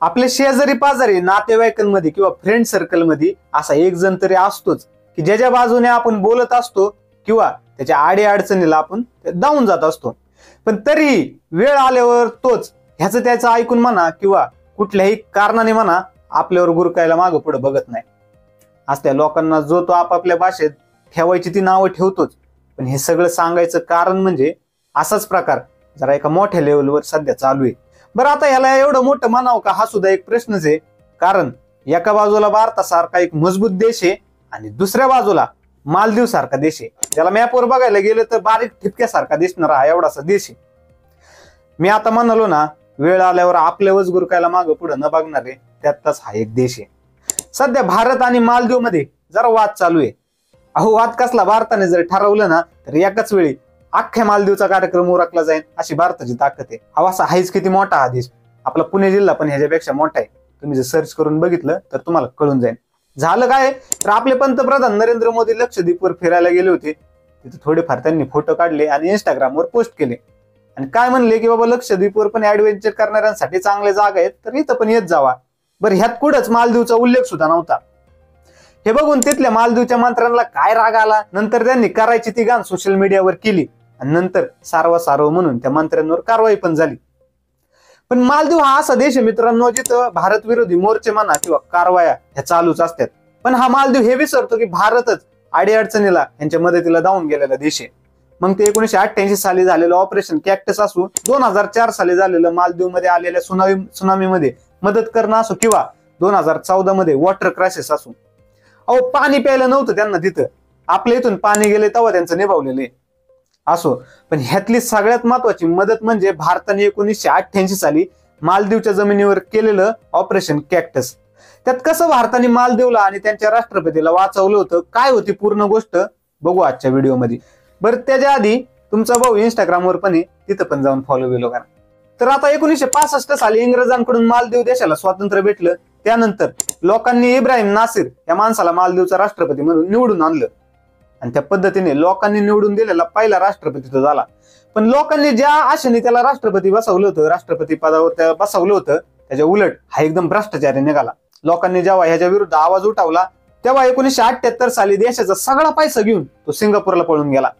आपल्या शेजारी पाजारी नातेवाईकांमध्ये किंवा फ्रेंड सर्कलमध्ये असा एक जण तरी असतोच की ज्याच्या बाजूने आपण बोलत असतो किंवा त्याच्या आडी अडचणीला आपण धावून जात असतो, पण तरीही वेळ आल्यावर तोच ह्याचं त्याचं ऐकून म्हणा किंवा कुठल्याही कारणाने म्हणा आपल्यावर गुरकायला मागं पुढे बघत नाही. असल्या लोकांना जो तो आपापल्या भाषेत ठेवायची ती नावं ठेवतोच. पण हे सगळं सांगायचं कारण म्हणजे असाच प्रकार जरा एका मोठ्या लेवलवर सध्या चालू आहे. बरं, आता ह्याला एवढं मोठं म्हणावं का हा सुद्धा एक प्रश्नच आहे. कारण एका बाजूला भारतासारखा एक मजबूत देश आहे आणि दुसऱ्या बाजूला मालदीव सारखा देश आहे, ज्याला मॅपवर बघायला गेलं तर बारीक ठिपक्यासारखा दिसणारा हा एवढासा देश आहे. मी आता म्हणालो ना, वेळ आल्यावर आपल्यावरच गुरकायला मागं पुढे न बघणारे त्यातच हा एक देश आहे. सध्या भारत आणि मालदीव मध्ये जरा वाद चालू आहे. अहो, वाद कसला, भारताने जर ठरवलं ना तर एकाच वेळी अख्ख्या मालदीवचा कार्यक्रम उरकला जाईल अशी भारताची ताकद आहे. अहो, असा हाच किती मोठा हा देश. आपला पुणे जिल्हा पण ह्याच्यापेक्षा मोठा आहे. तुम्ही जर सर्च करून बघितलं तर तुम्हाला कळून जाईल. झालं काय तर आपले पंतप्रधान नरेंद्र मोदी लक्षद्वीपवर फिरायला गेले होते. तिथे थोडेफार त्यांनी फोटो काढले आणि इंस्टाग्रामवर पोस्ट केले आणि काय म्हणले की बाबा लक्षद्वीपवर पण ऍडव्हेंचर करणाऱ्यांसाठी चांगल्या जागा आहेत, तर इथं पण येत जावा. बरं, ह्यात कुठंच मालदीवचा उल्लेख सुद्धा नव्हता. हे बघून तिथल्या मालदीवच्या मंत्र्यांना काय राग आला. नंतर त्यांनी करायची ती घाण सोशल मीडियावर केली आणि नंतर सारवा म्हणून त्या मंत्र्यांवर कारवाई पण झाली. पण मालदीव हा असा देश आहे मित्रांनो जिथं भारत विरोधी मोर्चे म्हणा किंवा कारवाया ह्या चालूच असतात. पण हा मालदीव हे विसरतो की भारतच अडीअडचणीला यांच्या मदतीला धावून गेलेला देश आहे. मग ते 1988 साली झालेलं ऑपरेशन कॅक्टस असू, 2004 साली झालेलं मालदीव मध्ये आलेल्या सुनामीमध्ये मदत करणं असो किंवा 2014 मध्ये वॉटर क्रायसिस असो. अहो, पाणी प्यायला नव्हतं त्यांना तिथं, आपल्या इथून पाणी गेले तेव्हा त्यांचं निभावलेलं आहे असो. पण ह्यातली सगळ्यात महत्वाची मदत म्हणजे भारताने 1988 साली मालदीवच्या जमिनीवर केलेलं ऑपरेशन कॅक्टस. त्यात कसं भारताने मालदीवला आणि त्यांच्या राष्ट्रपतीला वाचवलं होतं, काय होती पूर्ण गोष्ट बघू आजच्या व्हिडिओमध्ये. बरं, त्याच्या आधी तुमचा भाऊ इंस्टाग्रामवर पण आहे, तिथं पण जाऊन फॉलो बिलो करा. तर आता 1965 साली इंग्रजांकडून मालदीव देशाला स्वातंत्र्य भेटलं. त्यानंतर लोकांनी इब्राहिम नासिर या माणसाला मालदीवचा राष्ट्रपती म्हणून निवडून आणलं आणि त्या पद्धतीने लोकांनी निवडून दिलेला पहिला राष्ट्रपती तो झाला. पण लोकांनी ज्या आशेने त्याला राष्ट्रपती बसवलं होतं, राष्ट्रपती पदावर त्याला बसवलं होतं, त्याच्या उलट हा एकदम भ्रष्टाचारी निघाला. लोकांनी जेव्हा ह्याच्या विरुद्ध आवाज उठवला तेव्हा 1978 साली देशाचा सगळा पैसा घेऊन तो सिंगापूरला पळून गेला.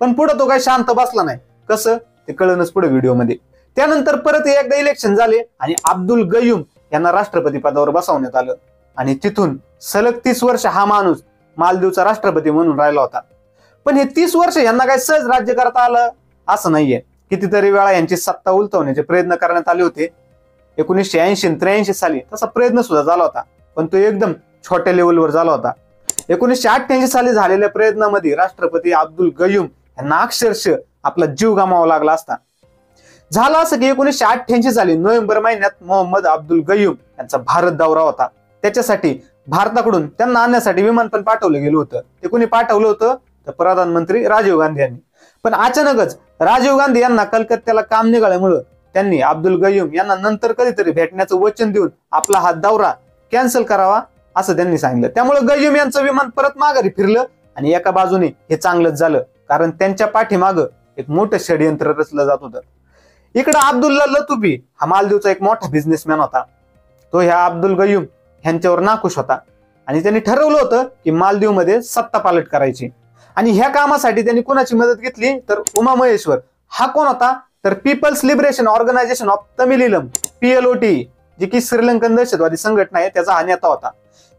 पण पुढे तो काही शांत बसला नाही. कसं ते कळणच पुढे व्हिडिओमध्ये. त्यानंतर परत एकदा इलेक्शन झाले आणि अब्दुल गयूम यांना राष्ट्रपती पदावर बसवण्यात आलं आणि तिथून सलग 30 वर्ष हा माणूस मालदीवचा राष्ट्रपती म्हणून राहिला होता. पण हे 30 वर्ष यांना काही सहज राज्य करता आलं असं नाहीये. कितीतरी वेळा यांची सत्ता उलटवण्याचे प्रयत्न करण्यात आले होते. 1983 साली तसा प्रयत्न सुद्धा झाला होता, पण तो एकदम छोट्या लेवलवर झाला होता. 1988 साली झालेल्या प्रयत्नामध्ये राष्ट्रपती अब्दुल गयूम यांना अक्षरशः आपला जीव गमावा लागला असता. झालं असं की 1988 साली नोव्हेंबर महिन्यात मोहम्मद अब्दुल गयूम यांचा भारत दौरा होता. त्याच्यासाठी भारताकडून त्यांना आणण्यासाठी विमान पण पाठवलं गेलं होतं. ते कोणी पाठवलं होतं तर प्रधानमंत्री राजीव गांधी यांनी. पण अचानकच राजीव गांधी यांना कलकत्त्याला काम निघाल्यामुळं त्यांनी अब्दुल गयूम यांना नंतर कधीतरी भेटण्याचं वचन देऊन आपला हा दौरा कॅन्सल करावा असं त्यांनी सांगितलं. त्यामुळे गयूम यांचं विमान परत माघारी फिरलं आणि एका बाजूने हे चांगलंच झालं, कारण त्यांच्या पाठीमागं एक मोठं षडयंत्र रचलं जात होतं. इकडे अब्दुल्ला लतुफी हा मालदीवचा एक मोठा बिझनेसमॅन होता. तो ह्या अब्दुल गयूम ह्यांच्यावर नाखुश होता आणि त्यांनी ठरवलं होतं की मालदीवमध्ये सत्ता पालट करायची. आणि ह्या कामासाठी त्यांनी कोणाची मदत घेतली तर उमा महेश्वर. हा कोण होता तर people's liberation organisation of तमिलीलम PLOT, जी की श्रीलंकन दहशतवादी संघटना आहे, त्याचा हा नेता होता.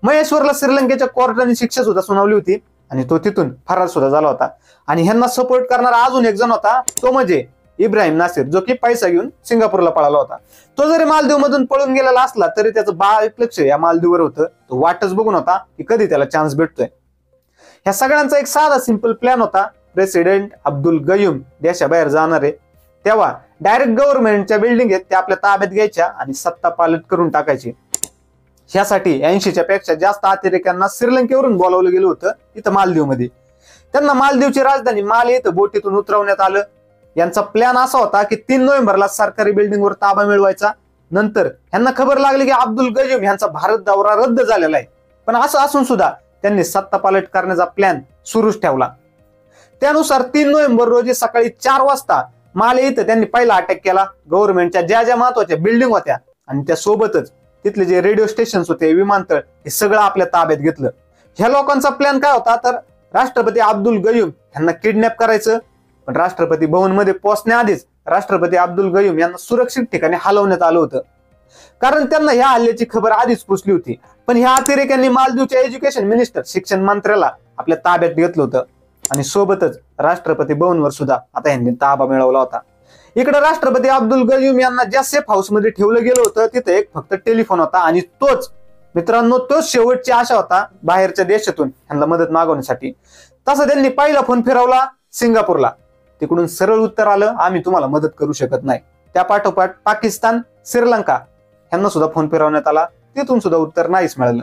महेश्वरला श्रीलंकेच्या कोर्टाने शिक्षा सुद्धा सुनावली होती आणि तो तिथून फरार सुद्धा झाला होता. आणि ह्यांना सपोर्ट करणारा अजून एक जण होता, तो म्हणजे इब्राहिम नासिर, जो की पैसा घेऊन सिंगापूरला पळाला होता. तो जरी मालदीव मधून पळून गेलेला असला तरी त्याचं 12 लक्ष या मालदीववर होतं. तो वाटच बघून होता की कधी त्याला चान्स भेटतोय. ह्या सगळ्यांचा एक साधा सिंपल प्लॅन होता. प्रेसिडेंट अब्दुल गयूम देशाबाहेर जाणार आहे तेव्हा डायरेक्ट गव्हर्नमेंटच्या बिल्डिंग आहेत त्या आपल्या ताब्यात घ्यायच्या आणि सत्ता पालट करून टाकायची. ह्यासाठी 80च्या पेक्षा जास्त अतिरेक्यांना श्रीलंकेवरून बोलावलं गेलं होतं इथं मालदीवमध्ये. त्यांना मालदीवची राजधानी माले इथं बोटीतून उतरवण्यात आलं. यांचा प्लॅन असा होता की 3 नोव्हेंबरला सरकारी बिल्डिंगवर ताबा मिळवायचा. नंतर यांना खबर लागली की अब्दुल गयूम यांचा भारत दौरा रद्द झालेला आहे. पण असं असून सुद्धा त्यांनी सत्ता पालट करण्याचा प्लॅन सुरूच ठेवला. त्यानुसार 3 नोव्हेंबर रोजी सकाळी 4 वाजता माले इथं त्यांनी पहिला अटॅक केला. गव्हर्नमेंटच्या ज्या ज्या महत्वाच्या बिल्डिंग होत्या आणि त्यासोबतच तिथले जे रेडिओ स्टेशन होते, विमानतळ, हे सगळं आपल्या ताब्यात घेतलं. ह्या लोकांचा प्लॅन काय होता, तर राष्ट्रपती अब्दुल गयूम यांना किडनॅप करायचं, पण राष्ट्रपती भवन मध्ये पोहोचण्याआधीच राष्ट्रपती अब्दुल गयूम यांना सुरक्षित ठिकाणी हलवण्यात आलं होतं, कारण त्यांना ह्या हल्ल्याची खबर आधीच पोचली होती. पण ह्या अतिरेक्यांनी मालदीवच्या एज्युकेशन मिनिस्टर, शिक्षण मंत्र्याला आपल्या ताब्यात घेतलं होतं आणि सोबतच राष्ट्रपती भवनवर सुद्धा आता यांनी ताबा मिळवला होता. इकडे राष्ट्रपती अब्दुल गयूम यांना ज्या सेफ हाऊस मध्ये ठेवलं गेलं होतं तिथे एक फक्त टेलिफोन होता आणि तोच मित्रांनो, तोच शेवटची आशा होता बाहेरच्या देशातून यांना मदत मागवण्यासाठी. तसा त्यांनी पहिला फोन फिरवला सिंगापूरला. तिकडून सरळ उत्तर आलं, आम्ही तुम्हाला मदत करू शकत नाही. त्या पाठोपाठ पाकिस्तान, श्रीलंका यांना सुद्धा फोन फिरवण्यात आला. तिथून सुद्धा उत्तर नाहीच मिळालं.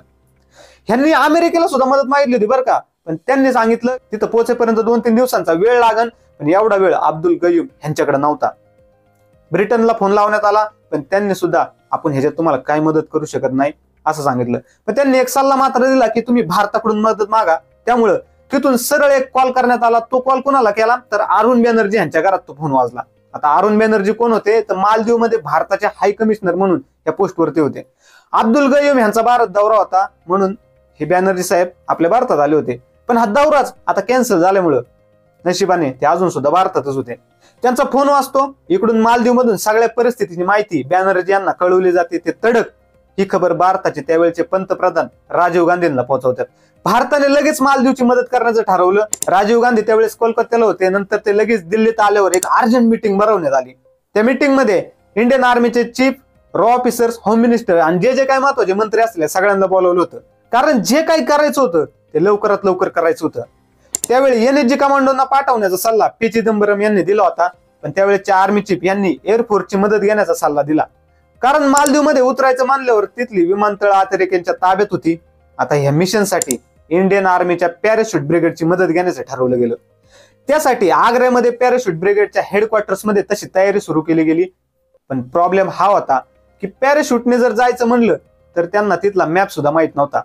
ह्यांनी अमेरिकेला सुद्धा मदत मागितली होती बरं का, पण त्यांनी सांगितलं तिथं पोहोचेपर्यंत 2-3 दिवसांचा वेळ लागन, पण एवढा वेळ अब्दुल गयूम यांच्याकडे नव्हता. ब्रिटनला फोन लावण्यात आला, पण त्यांनी सुद्धा आपण ह्याच्यात तुम्हाला काय मदत करू शकत नाही असं सांगितलं. पण त्यांनी एक सल्ला मात्र दिला की तुम्ही भारताकडून मदत मागा. त्यामुळं तिथून सरळ एक कॉल करण्यात आला. तो कॉल कोणाला केला, तर अरुण बॅनर्जी यांच्या घरात तो फोन वाजला. आता अरुण बॅनर्जी कोण होते, तर मालदीव मध्ये भारताचे हाय कमिशनर म्हणून या पोस्टवरती होते. अब्दुल गयूम यांचा भारत दौरा होता म्हणून हे बॅनर्जी साहेब आपल्या भारतात आले होते. पण हा दौराच आता कॅन्सल झाल्यामुळं नशिबाने ते अजून सुद्धा भारतातच होते. त्यांचा फोन वाजतो. इकडून मालदीव मधून सगळ्या परिस्थितीची माहिती बॅनर्जी यांना कळवली जाते. ते तडक ही खबर भारताचे त्यावेळचे पंतप्रधान राजीव गांधींना पोहोचवतात. भारताने लगेच मालदीवची मदत करण्याचं ठरवलं. राजीव गांधी त्यावेळेस कोलकात्याला होते. नंतर ते लगेच दिल्लीत आल्यावर एक अर्जंट मीटिंग भरवण्यात आली. त्या मीटिंग मध्ये इंडियन आर्मीचे चीफ, रॉ ऑफिसर्स, होम मिनिस्टर आणि जे काही महत्वाचे मंत्री असले सगळ्यांना बोलवलं होतं, कारण जे काही करायचं होतं ते लवकरात लवकर करायचं होतं. त्यावेळी एनएसजी कमांडोंना पाठवण्याचा सल्ला पी चिदंबरम यांनी दिला होता, पण त्यावेळेच्या आर्मी चीफ यांनी एअरफोर्सची मदत घेण्याचा सल्ला दिला, कारण मालदीव मध्ये उतरायचं मानल्यावर तिथली विमानतळ अतिरेक्यांच्या ताब्यात होती. आता ह्या मिशनसाठी इंडियन आर्मीच्या पॅराशूट ब्रिगेडची मदत घेण्याचं ठरवलं गेलं. त्यासाठी आग्र्यामध्ये पॅराशूट ब्रिगेडच्या हेडक्वार्टर्स मध्ये तशी तयारी सुरू केली गेली. पण प्रॉब्लेम हा होता की पॅराशूटने जर जायचं म्हणलं तर त्यांना तिथला मॅप सुद्धा माहित नव्हता.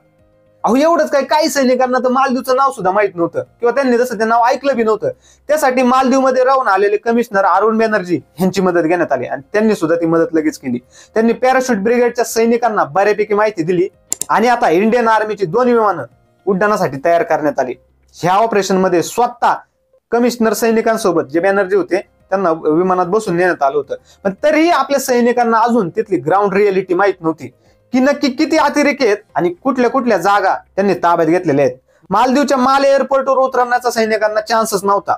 अहो एवढंच काही सैनिकांना तर मालदीवचं नाव सुद्धा माहित नव्हतं किंवा त्यांनी जसं ते नाव ऐकलं बी नव्हतं. त्यासाठी मालदीव मध्ये राहून आलेले कमिशनर अरुण बॅनर्जी यांची मदत घेण्यात आली आणि त्यांनी सुद्धा ती मदत लगेच केली. त्यांनी पॅराशूट ब्रिगेडच्या सैनिकांना बऱ्यापैकी माहिती दिली आणि आता इंडियन आर्मीची 2 विमानं उड्डाणासाठी तयार करण्यात आली. ह्या ऑपरेशन मध्ये स्वतः कमिशनर सैनिकांसोबत जे बॅनर्जी होते त्यांना विमानात बसून नेण्यात आलं होतं. पण तरीही आपल्या सैनिकांना अजून तिथली ग्राउंड रियालिटी माहित नव्हती की नक्की किती अतिरेकी आहेत आणि कुठल्या कुठल्या जागा त्यांनी ताब्यात घेतलेल्या आहेत. मालदीवच्या माले एअरपोर्टवर उतरण्याचा सैनिकांना चान्सच नव्हता.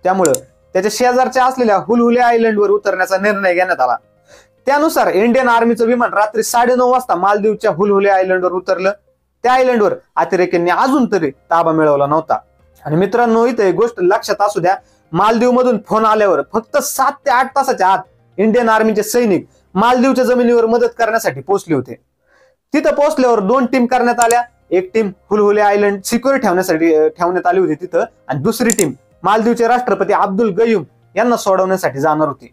त्यामुळं त्याच्या शेजारच्या असलेल्या हुलहुले आयलंडवर उतरण्याचा निर्णय घेण्यात आला. त्यानुसार इंडियन आर्मीचं विमान रात्री 9:30 वाजता मालदीवच्या हुलहुले आयलंडवर उतरलं. त्या आयलंडवर अतिरेक्यांनी अजून तरी ताबा मिळवला नव्हता. आणि मित्रांनो, इथे एक गोष्ट लक्षात असू द्या, मालदीव मधून फोन आल्यावर फक्त 7 ते 8 तासाच्या आत इंडियन आर्मीचे सैनिक मालदीवच्या जमिनीवर मदत करण्यासाठी पोहोचले होते. तिथं पोहोचल्यावर 2 टीम करण्यात आल्या. एक टीम हुलहुले आयलंड सिक्युअर ठेवण्यासाठी ठेवण्यात आली होती तिथं, आणि दुसरी टीम मालदीवचे राष्ट्रपती अब्दुल गयूम यांना सोडवण्यासाठी जाणार होती.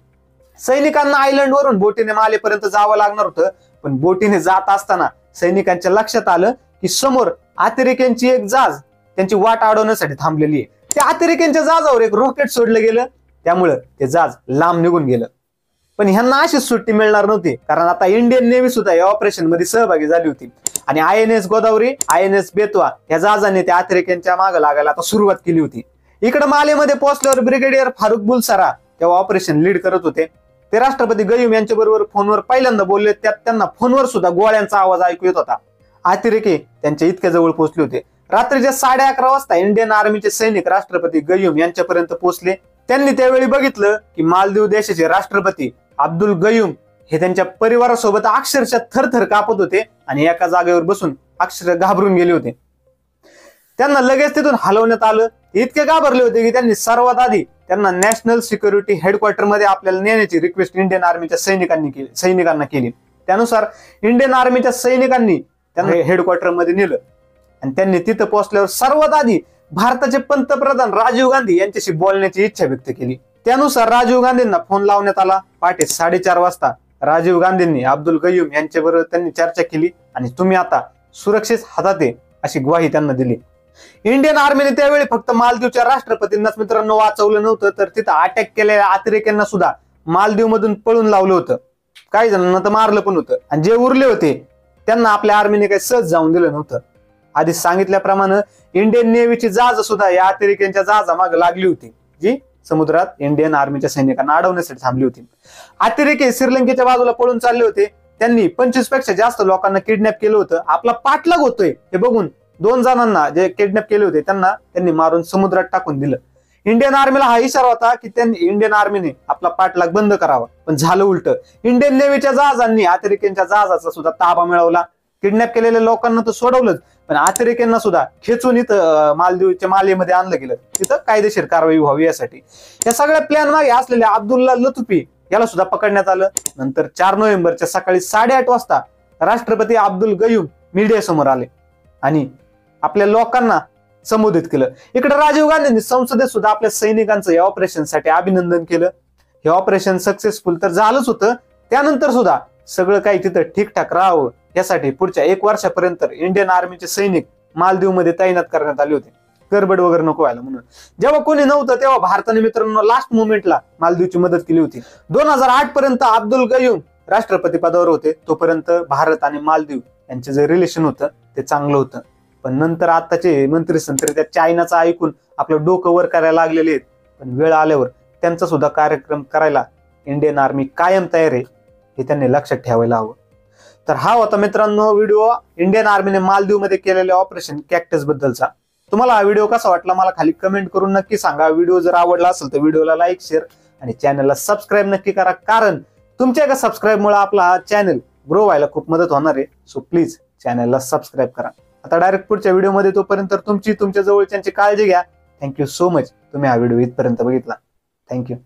सैनिकांना आयलंड वरून बोटीने मालेपर्यंत जावं लागणार होतं. पण बोटीने जात असताना सैनिकांच्या लक्षात आलं की समोर अतिरेक्यांची एक जहाज त्यांची वाट अडवण्यासाठी थांबलेली आहे. त्या अतिरेक्यांच्या जहाजावर एक रॉकेट सोडलं गेलं, त्यामुळं ते जहाज लांब निघून गेलं. पण ह्यांना अशीच सुट्टी मिळणार नव्हती, कारण आता इंडियन नेव्ही सुद्धा या ऑपरेशन मध्ये सहभागी झाली होती आणि INS गोदावरी, INS बेतवा या जहाजाने त्या अतिरेक्यांच्या मागे लागायला आता सुरुवात केली होती. इकडे मालेमध्ये पोहोचल्यावर ब्रिगेडियर फारुख बुलसारा तेव्हा ऑपरेशन लीड करत होते. ते राष्ट्रपती गयूम यांच्या बरोबर फोनवर पहिल्यांदा बोलले. त्यात त्यांना फोनवर सुद्धा गोळ्यांचा आवाज ऐकू येत होता. अतिरेकी त्यांच्या इतक्या जवळ पोहोचले होते. रात्रीच्या 11:30 वाजता इंडियन आर्मीचे सैनिक राष्ट्रपती गयूम यांच्यापर्यंत पोहोचले. त्यांनी त्यावेळी बघितलं की मालदीव देशाचे राष्ट्रपती अब्दुल गयूम हे त्यांच्या परिवारासोबत अक्षरशः थरथर कापत होते आणि एका जागेवर बसून अक्षरशः घाबरून गेले होते. त्यांना लगेच तिथून हलवण्यात आलं. इतके घाबरले होते की त्यांनी सर्वात आधी त्यांना नॅशनल सिक्युरिटी हेडक्वार्टर मध्ये आपल्याला नेण्याची रिक्वेस्ट इंडियन आर्मीच्या सैनिकांना केली. त्यानुसार इंडियन आर्मीच्या सैनिकांनी त्यांना हेडक्वार्टर मध्ये नेलं आणि त्यांनी तिथं पोहोचल्यावर सर्वात आधी भारताचे पंतप्रधान राजीव गांधी यांच्याशी बोलण्याची इच्छा व्यक्त केली. त्यानुसार राजीव गांधींना फोन लावण्यात आला. पहाटे 4:30 वाजता राजीव गांधींनी अब्दुल गयूम यांच्याबरोबर त्यांनी चर्चा केली आणि तुम्ही आता सुरक्षित हातात आहे अशी ग्वाही त्यांना दिली. इंडियन आर्मीने त्यावेळी फक्त मालदीवच्या राष्ट्रपतींनाच मित्रांनो वाचवलं नव्हतं, तर तिथं अटॅक केलेल्या अतिरेक्यांना सुद्धा मालदीव मधून पळून लावलं होतं. काही जणांना तर मारलं पण होतं आणि जे उरले होते त्यांना आपल्या आर्मीने काही सहज जाऊन दिलं नव्हतं. आधी सांगितल्याप्रमाणे इंडियन नेव्हीची जहाज सुद्धा या अतिरेक्यांच्या जहाजामागे लागली होती, जी समुद्रात इंडियन आर्मीच्या सैनिकांना अडवण्यासाठी थांबली होती. अतिरेकी श्रीलंकेच्या बाजूला पळून चालले होते. त्यांनी 25 पेक्षा जास्त लोकांना किडनॅप केलं होतं. आपला पाठलाग होतोय हे बघून 2 जणांना जे किडनॅप केले होते त्यांनी मारून समुद्रात टाकून दिलं. इंडियन आर्मीला हा इशारा होता की त्यांनी इंडियन आर्मीने आपला पाठलाग बंद करावा, पण झालं उलट. इंडियन नेव्हीच्या जहाजांनी अतिरेक्यांच्या जहाजाचा सुद्धा ताबा मिळवला. किडनॅप केलेल्या लोकांना तर सोडवलंच, पण अतिरेक्यांना सुद्धा खेचून इथं मालदीवच्या मालेमध्ये आणलं गेलं, तिथं कायदेशीर कारवाई व्हावी यासाठी. या सगळ्या प्लॅन मागे असलेल्या अब्दुल्ला लतुफी याला सुद्धा पकडण्यात आलं. नंतर 4 नोव्हेंबरच्या सकाळी 8:30 वाजता राष्ट्रपती अब्दुल गयूम मीडिया समोर आले आणि आपल्या लोकांना संबोधित केलं. इकडे राजीव गांधींनी संसदेत सुद्धा आपल्या सैनिकांचं या ऑपरेशनसाठी अभिनंदन केलं. हे ऑपरेशन सक्सेसफुल तर झालंच होतं, त्यानंतर सुद्धा सगळं काही तिथं ठीकठाक राहावं यासाठी पुढच्या 1 वर्षापर्यंत इंडियन आर्मीचे सैनिक मालदीवमध्ये तैनात करण्यात आले होते, गडबड वगैरे नको व्हायला म्हणून. जेव्हा कोणी नव्हतं तेव्हा भारताने मित्रांनो लास्ट मोमेंटला मालदीवची मदत केली होती. 2008 पर्यंत अब्दुल गयूम राष्ट्रपती पदावर होते. तोपर्यंत भारत आणि मालदीव यांचे जे रिलेशन होतं ते चांगलं होतं. पण नंतर आताचे मंत्री संत्री त्या चायनाचं ऐकून आपलं डोकं वर करायला लागलेले आहेत. पण वेळ आल्यावर त्यांचा सुद्धा कार्यक्रम करायला इंडियन आर्मी कायम तयार आहे, हे त्यांनी लक्षात ठेवायला हवं. तर हा होता मित्रांनो व्हिडिओ इंडियन आर्मीने मालदीवमध्ये केलेल्या ऑपरेशन कॅक्टस बद्दलचा. तुम्हाला हा व्हिडिओ कसा वाटला मला खाली कमेंट करून नक्की सांगा. व्हिडिओ जर आवडला असेल तर व्हिडिओला लाईक, शेअर आणि चॅनलला सबस्क्राईब नक्की करा, कारण तुमच्या एका सबस्क्राईबमुळे आपला हा चॅनल ग्रो व्हायला खूप मदत होणार आहे. सो प्लीज चॅनलला सबस्क्राईब करा. आता डायरेक्ट पुढच्या व्हिडिओमध्ये, तोपर्यंत तुमच्या जवळच्यांची काळजी घ्या. थँक्यू सो मच, तुम्ही हा व्हिडिओ इथपर्यंत बघितला. थँक्यू.